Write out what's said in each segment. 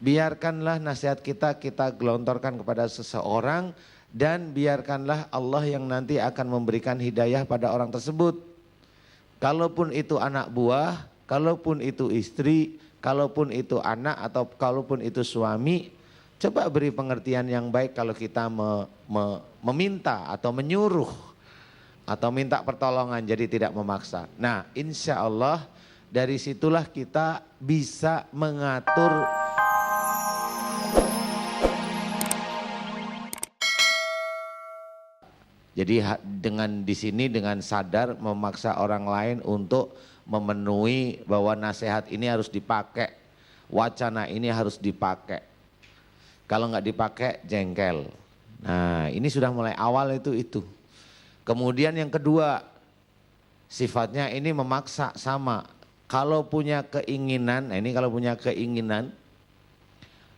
biarkanlah nasihat kita gelontorkan kepada seseorang dan biarkanlah Allah yang nanti akan memberikan hidayah pada orang tersebut. Kalaupun itu anak buah, kalaupun itu istri, kalaupun itu anak atau kalaupun itu suami, coba beri pengertian yang baik kalau kita meminta atau menyuruh atau minta pertolongan, jadi tidak memaksa. Nah, insya Allah dari situlah kita bisa mengatur. Jadi dengan di sini dengan sadar memaksa orang lain untuk memenuhi bahwa nasihat ini harus dipakai, wacana ini harus dipakai. Kalau nggak dipakai jengkel. Nah, ini sudah mulai awal itu. Kemudian yang kedua, sifatnya ini memaksa sama. Kalau punya keinginan, nah ini kalau punya keinginan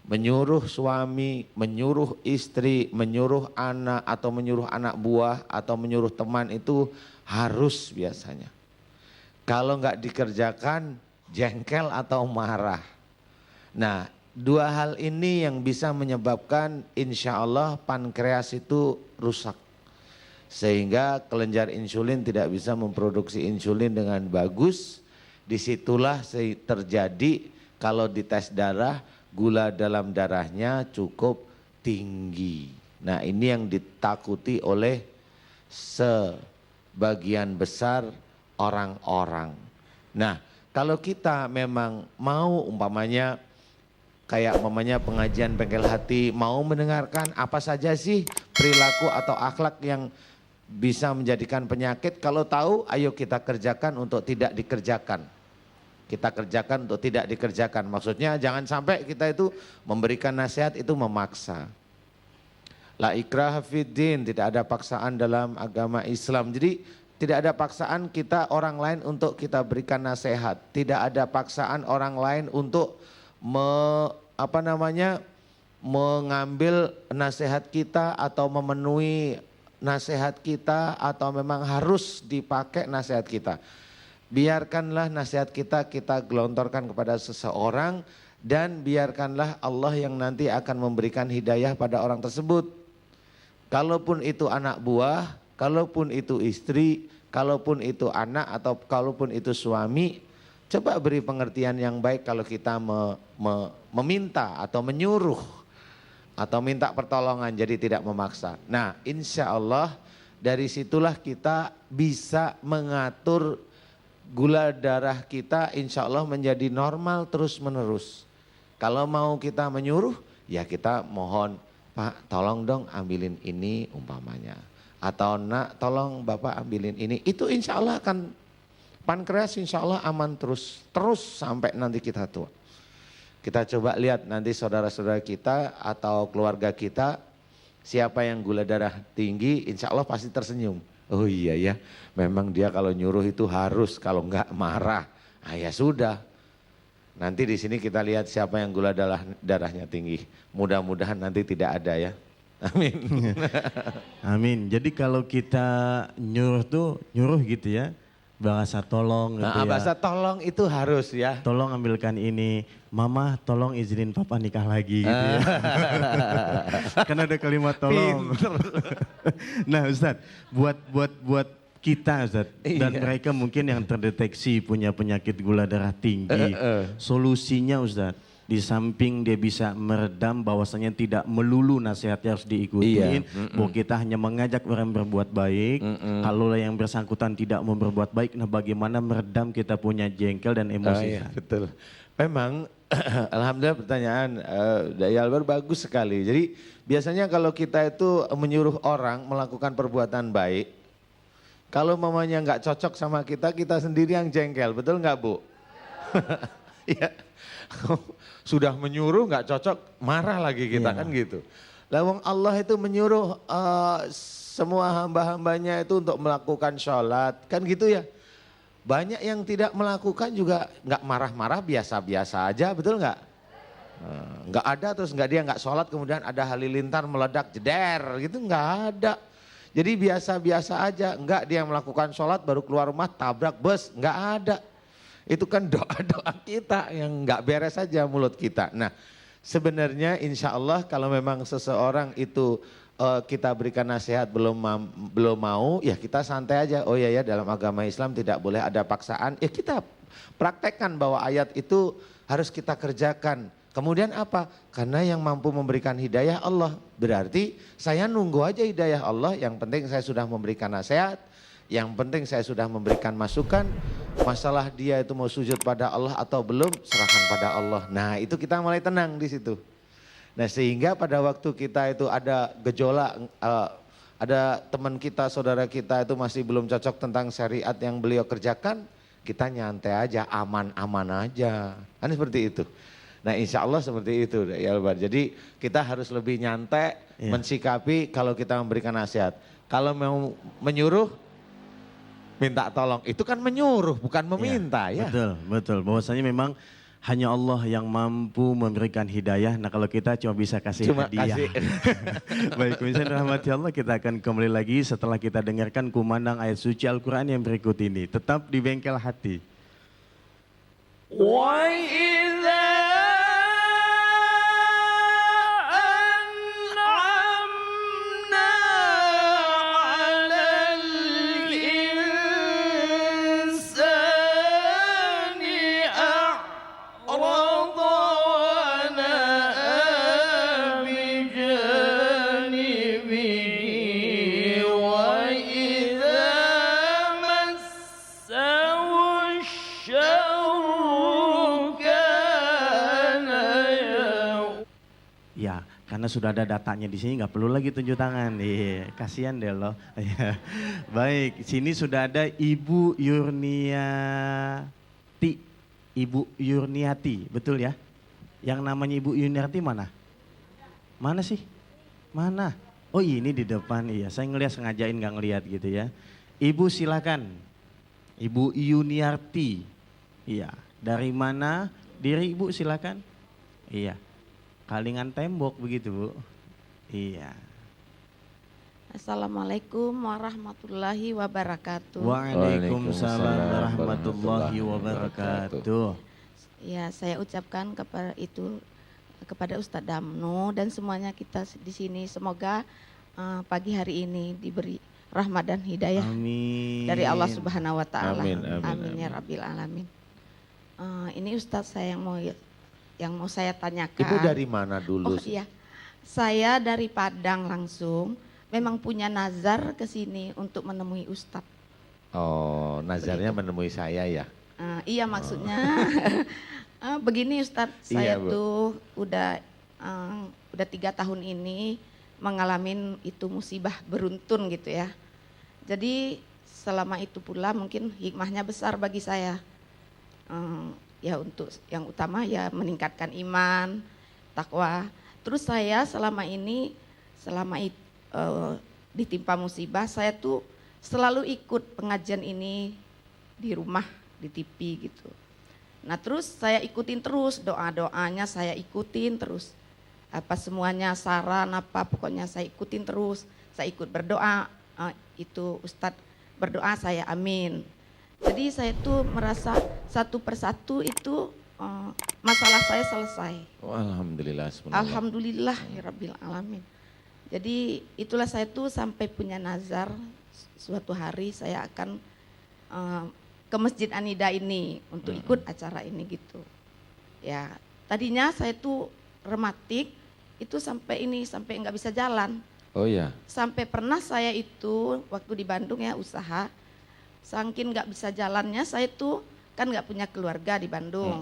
menyuruh suami, menyuruh istri, menyuruh anak atau menyuruh anak buah atau menyuruh teman itu harus biasanya. Kalau nggak dikerjakan jengkel atau marah. Nah, dua hal ini yang bisa menyebabkan insya Allah pankreas itu rusak. Sehingga kelenjar insulin tidak bisa memproduksi insulin dengan bagus. Disitulah terjadi kalau dites darah gula dalam darahnya cukup tinggi. Nah, ini yang ditakuti oleh sebagian besar orang-orang. Nah, kalau kita memang mau umpamanya kayak pengajian bengkel hati, mau mendengarkan apa saja sih perilaku atau akhlak yang bisa menjadikan penyakit, kalau tahu ayo kita kerjakan untuk tidak dikerjakan. Kita kerjakan untuk tidak dikerjakan. Maksudnya jangan sampai kita itu memberikan nasihat itu memaksa. La ikraha fiddin, tidak ada paksaan dalam agama Islam. Jadi tidak ada paksaan kita orang lain untuk kita berikan nasihat. Tidak ada paksaan orang lain untuk mengambil nasihat kita atau memenuhi nasihat kita atau memang harus dipakai nasihat kita. Biarkanlah nasihat kita gelontorkan kepada seseorang dan biarkanlah Allah yang nanti akan memberikan hidayah pada orang tersebut. Kalaupun itu anak buah, kalaupun itu istri, kalaupun itu anak atau kalaupun itu suami, coba beri pengertian yang baik kalau kita meminta atau menyuruh atau minta pertolongan, jadi tidak memaksa. Nah, insya Allah dari situlah kita bisa mengatur gula darah kita insya Allah menjadi normal terus menerus. Kalau mau kita menyuruh, ya kita mohon, Pak tolong dong ambilin ini umpamanya. Atau nak tolong Bapak ambilin ini. Itu insya Allah akan pankreas insya Allah aman terus sampai nanti kita tua. Kita coba lihat nanti saudara-saudara kita atau keluarga kita, siapa yang gula darah tinggi insya Allah pasti tersenyum. Oh iya ya, memang dia kalau nyuruh itu harus, kalau enggak marah. Ah ya sudah, nanti di sini kita lihat siapa yang gula darahnya tinggi. Mudah-mudahan nanti tidak ada ya. Amin. Amin. Jadi kalau kita nyuruh gitu ya, bahasa tolong gitu ya. Bahasa tolong itu harus ya. Tolong ambilkan ini, Mama tolong izinin Papa nikah lagi gitu ya. Kan ada kalimat tolong. Nah Ustadz, buat kita Ustadz, dan mereka mungkin yang terdeteksi punya penyakit gula darah tinggi, solusinya Ustadz, di samping dia bisa meredam bahwasanya tidak melulu nasihatnya harus diikutin, bahwa kita hanya mengajak orang berbuat baik, kalau yang bersangkutan tidak mau berbuat baik, nah bagaimana meredam kita punya jengkel dan emosi. Betul, memang alhamdulillah pertanyaan Dai Albar bagus sekali. Jadi biasanya kalau kita itu menyuruh orang melakukan perbuatan baik, kalau mamanya nggak cocok sama kita, kita sendiri yang jengkel, betul nggak Bu? Iya. Sudah menyuruh nggak cocok, marah lagi kita kan gitu. Lawang Allah itu menyuruh semua hamba-hambanya itu untuk melakukan sholat, kan gitu ya. Banyak yang tidak melakukan juga nggak marah-marah, biasa-biasa aja, betul nggak? Nggak ada terus dia nggak sholat kemudian ada halilintar meledak jeder gitu, nggak ada. Jadi biasa-biasa aja, nggak dia melakukan sholat baru keluar rumah tabrak bus, nggak ada. Itu kan doa-doa kita yang nggak beres saja mulut kita. Nah, Sebenarnya insya Allah kalau memang seseorang itu kita berikan nasihat belum mau, ya kita santai aja. Oh ya dalam agama Islam tidak boleh ada paksaan. Ya kita praktekkan bahwa ayat itu harus kita kerjakan. Kemudian apa? Karena yang mampu memberikan hidayah Allah. Berarti saya nunggu aja hidayah Allah. Yang penting saya sudah memberikan nasihat. Yang penting saya sudah memberikan masukan. Masalah dia itu mau sujud pada Allah atau belum, serahkan pada Allah. Nah itu kita mulai tenang di situ. Nah sehingga pada waktu kita itu ada gejolak, ada teman kita, saudara kita itu masih belum cocok tentang syariat yang beliau kerjakan, kita nyantai aja, aman-aman aja. Kan seperti itu. Nah insya Allah seperti itu ya Albar. Jadi kita harus lebih nyantai mensikapi kalau kita memberikan nasihat. Kalau mau menyuruh, minta tolong. Itu kan menyuruh bukan meminta ya. Betul. Bahwasanya memang hanya Allah yang mampu memberikan hidayah. Nah kalau kita cuma bisa kasih hadiah. Baik, pemirsa rahmati Allah, kita akan kembali lagi setelah kita dengarkan kumandang ayat suci Al-Quran yang berikut ini. Tetap di bengkel hati. Ya, karena sudah ada datanya di sini, nggak perlu lagi tunjuk tangan. Iya, kasihan deh loh. Baik, sini sudah ada Ibu Yurniati. Ibu Yurniati, betul ya? Yang namanya Ibu Yurniati mana? Mana sih? Mana? Oh ini di depan, iya. Saya ngeliat sengajain nggak ngeliat gitu ya. Ibu silakan. Ibu Yuniarti. Iya. Dari mana? Diri Ibu silakan. Iya. Kalingan tembok begitu Bu. Iya. Assalamualaikum warahmatullahi wabarakatuh. Waalaikumsalam warahmatullahi wabarakatuh. Ya, saya ucapkan kepada Ustadz Damnu dan semuanya kita di sini, semoga pagi hari ini diberi rahmat dan hidayah dari Allah Subhanahu wa taala. Amin ya rabbil alamin. Ini Ustadz saya yang mau saya tanyakan. Ibu dari mana dulu? Oh iya, saya dari Padang langsung. Memang punya nazar ke sini untuk menemui Ustadz. Oh, nazarnya menemui saya ya? Iya maksudnya. Begini Ustadz, saya tuh udah 3 tahun ini mengalami itu musibah beruntun gitu ya. Jadi selama itu pula mungkin hikmahnya besar bagi saya. Ya untuk yang utama ya meningkatkan iman, takwa. Terus saya selama ditimpa musibah, saya tuh selalu ikut pengajian ini di rumah, di TV gitu. Nah terus saya ikutin terus, doa-doanya saya ikutin terus. Apa semuanya saran apa pokoknya saya ikutin terus. Saya ikut berdoa, itu Ustadz berdoa saya amin. Jadi saya tuh merasa satu persatu itu masalah saya selesai. Oh, alhamdulillah. Alhamdulillah ya rabbil alamin. Jadi itulah saya tuh sampai punya nazar suatu hari saya akan ke Masjid Anida ini untuk ikut acara ini gitu. Ya tadinya saya tuh rematik itu sampai nggak bisa jalan. Oh ya. Sampai pernah saya itu waktu di Bandung ya usaha, saking nggak bisa jalannya saya tuh kan nggak punya keluarga di Bandung.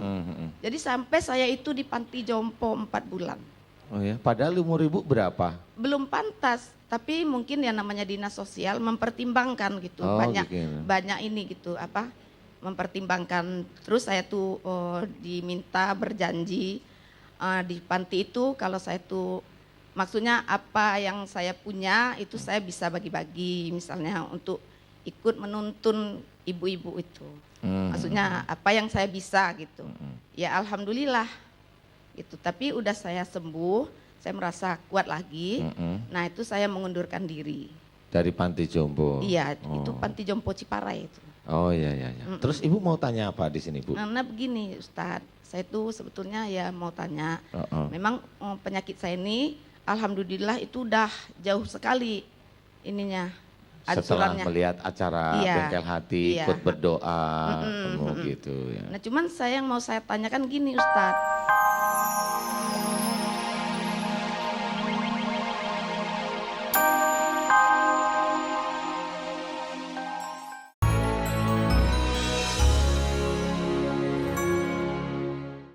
Jadi sampai saya itu di panti jompo 4 bulan. Oh ya, padahal umur ibu berapa? Belum pantas, tapi mungkin ya namanya dinas sosial mempertimbangkan gitu, banyak ini gitu apa, mempertimbangkan. Terus saya tuh diminta berjanji di panti itu kalau saya tuh maksudnya apa yang saya punya itu saya bisa bagi-bagi, misalnya untuk ikut menuntun ibu-ibu itu. Maksudnya apa yang saya bisa gitu. Ya alhamdulillah gitu. Tapi udah saya sembuh, saya merasa kuat lagi. Nah itu saya mengundurkan diri. Dari panti jompo? Iya, itu panti jompo Ciparai itu. Oh iya iya. Terus Ibu mau tanya apa di sini Bu? Karena begini Ustadz, saya tuh sebetulnya ya mau tanya, memang penyakit saya ini alhamdulillah itu udah jauh sekali ininya. Setelah melihat acara iya, Bengkel Hati, iya. ikut berdoa, gitu ya. Nah cuman saya yang mau saya tanyakan gini Ustadz.